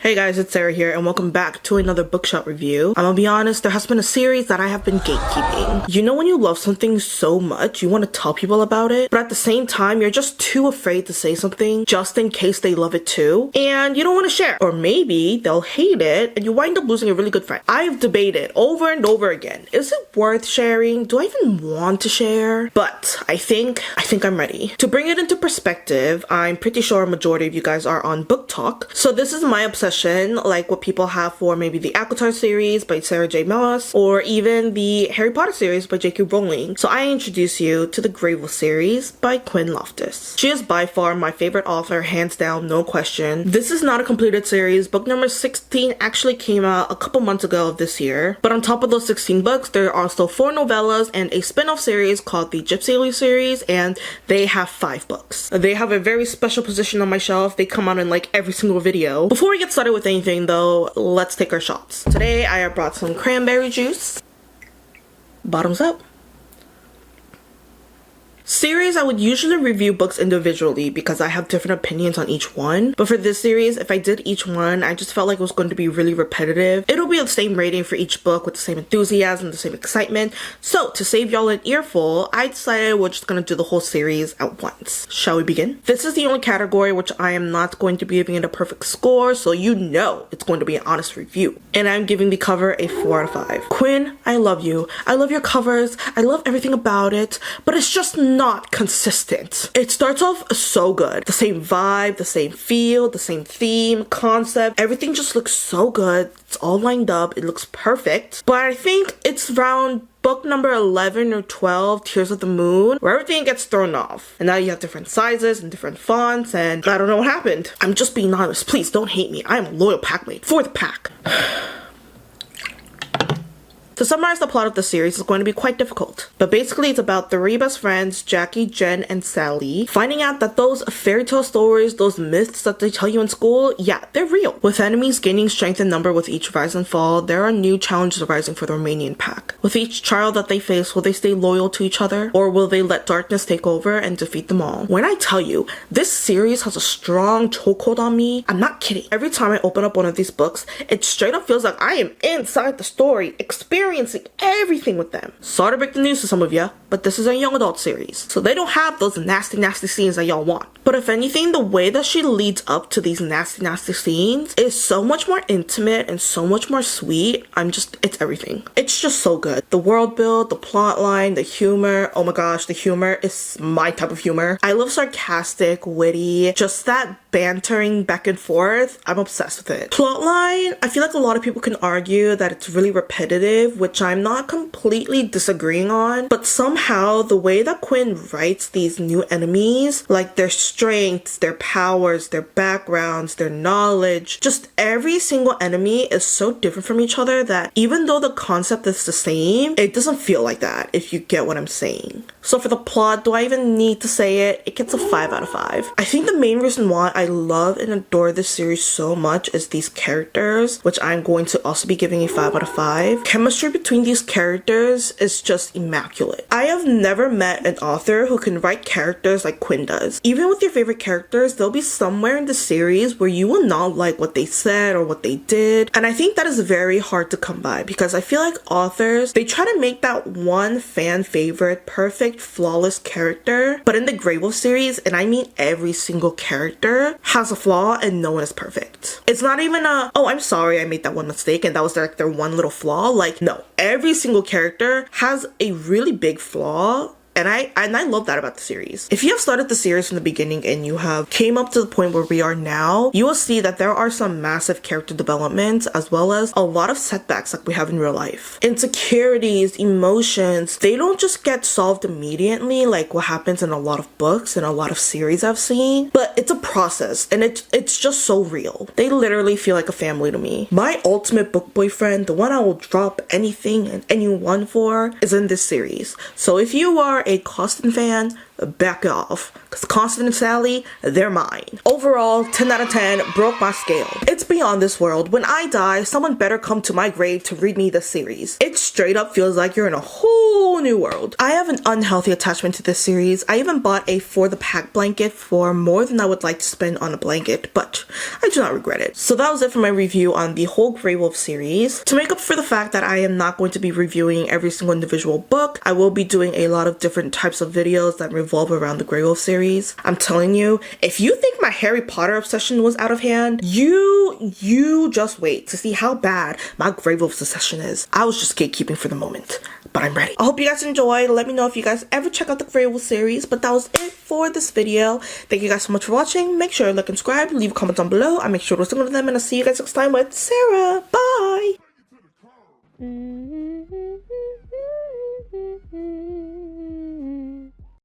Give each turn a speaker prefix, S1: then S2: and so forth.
S1: Hey guys, it's Sarah here and welcome back to another bookshop review. I'm gonna be honest, there has been a series that I have been gatekeeping. You know when you love something so much, you want to tell people about it, but at the same time, you're just too afraid to say something just in case they love it too, and you don't want to share. Or maybe they'll hate it and you wind up losing a really good friend. I've debated over and over again, is it worth sharing? Do I even want to share? But I think I'm ready. To bring it into perspective, I'm pretty sure a majority of you guys are on Book Talk, so this is my obsession, like what people have for maybe the ACOTAR series by Sarah J Maas or even the Harry Potter series by J.K. Rowling. So I introduce you to the Greywill series by Quinn Loftis. She is by far my favorite author, hands down, no question. This is not a completed series. Book number 16 actually came out a couple months ago of this year. But on top of those 16 books, there are also 4 novellas and a spin-off series called the Gypsy Elite series, and they have 5 books. They have a very special position on my shelf. They come out in like every single video. Before we get started with anything though, let's take our shots. Today I have brought some cranberry juice. Bottoms up. Series, I would usually review books individually because I have different opinions on each one, but for this series, if I did each one, I just felt like it was going to be really repetitive. It'll be the same rating for each book with the same enthusiasm, the same excitement. So to save y'all an earful, I decided we're just gonna do the whole series at once. Shall we begin? This is the only category which I am not going to be giving it a perfect score, so you know it's going to be an honest review. And I'm giving the cover a 4 out of 5. Quinn, I love you. I love your covers. I love everything about it, but it's just not consistent. It starts off so good. The same vibe, the same feel, the same theme, concept, everything just looks so good. It's all lined up. It looks perfect. But I think it's around book number 11 or 12, Tears of the Moon, where everything gets thrown off. And now you have different sizes and different fonts, and I don't know what happened. I'm just being honest. Please don't hate me. I am a loyal packmate for the pack. To summarize the plot of the series is going to be quite difficult, but basically it's about 3 best friends, Jackie, Jen, and Sally, finding out that those fairy tale stories, those myths that they tell you in school, yeah, they're real. With enemies gaining strength in number with each rise and fall, there are new challenges arising for the Romanian pack. With each trial that they face, will they stay loyal to each other, or will they let darkness take over and defeat them all? When I tell you, this series has a strong chokehold on me, I'm not kidding. Every time I open up one of these books, it straight up feels like I am inside the story, experiencing everything with them. Sorry to break the news to some of ya, but this is a young adult series, so they don't have those nasty scenes that y'all want. But if anything, the way that she leads up to these nasty scenes is so much more intimate and so much more sweet. It's everything. It's just so good. The world build, the plot line, the humor. Oh my gosh, the humor is my type of humor. I love sarcastic, witty, just that bantering back and forth. I'm obsessed with it. Plotline, I feel like a lot of people can argue that it's really repetitive, which I'm not completely disagreeing on, but somehow the way that Quinn writes these new enemies, like their strengths, their powers, their backgrounds, their knowledge, just every single enemy is so different from each other that even though the concept is the same, it doesn't feel like that, if you get what I'm saying. So for the plot, do I even need to say it? It gets a 5 out of 5. I think the main reason why I love and adore this series so much is these characters, which I'm going to also be giving a 5 out of 5. Chemistry between these characters is just immaculate. I have never met an author who can write characters like Quinn does. Even with your favorite characters, there'll be somewhere in the series where you will not like what they said or what they did, and I think that is very hard to come by because I feel like authors, they try to make that one fan favorite, perfect, flawless character, but in the Greywill series, and I mean every single character, has a flaw and no one is perfect. It's not even a, oh, I'm sorry I made that one mistake and that was like their one little flaw. Like, no, every single character has a really big flaw. And I love that about the series. If you have started the series from the beginning and you have came up to the point where we are now, you will see that there are some massive character developments as well as a lot of setbacks like we have in real life. Insecurities, emotions, they don't just get solved immediately like what happens in a lot of books and a lot of series I've seen, but it's a process and it's just so real. They literally feel like a family to me. My ultimate book boyfriend, the one I will drop anything and anyone for, is in this series. So if you are a Costin fan, back off. Because Constance and Sally, they're mine. Overall, 10 out of 10, broke my scale. It's beyond this world. When I die, someone better come to my grave to read me the series. It straight up feels like you're in a whole new world. I have an unhealthy attachment to this series. I even bought a For the Pack blanket for more than I would like to spend on a blanket, but I do not regret it. So that was it for my review on the whole Grey Wolf series. To make up for the fact that I am not going to be reviewing every single individual book, I will be doing a lot of different types of videos that revolve around the Grey Wolf series. I'm telling you, if you think my Harry Potter obsession was out of hand, you just wait to see how bad my Grey Wolf obsession is. I was just gatekeeping for the moment, but I'm ready. I hope you guys enjoyed. Let me know if you guys ever check out the Grey Wolf series, but that was it for this video. Thank you guys so much for watching. Make sure to like and subscribe, leave a comment down below. I make sure to listen to them, and I'll see you guys next time with Sarah. Bye!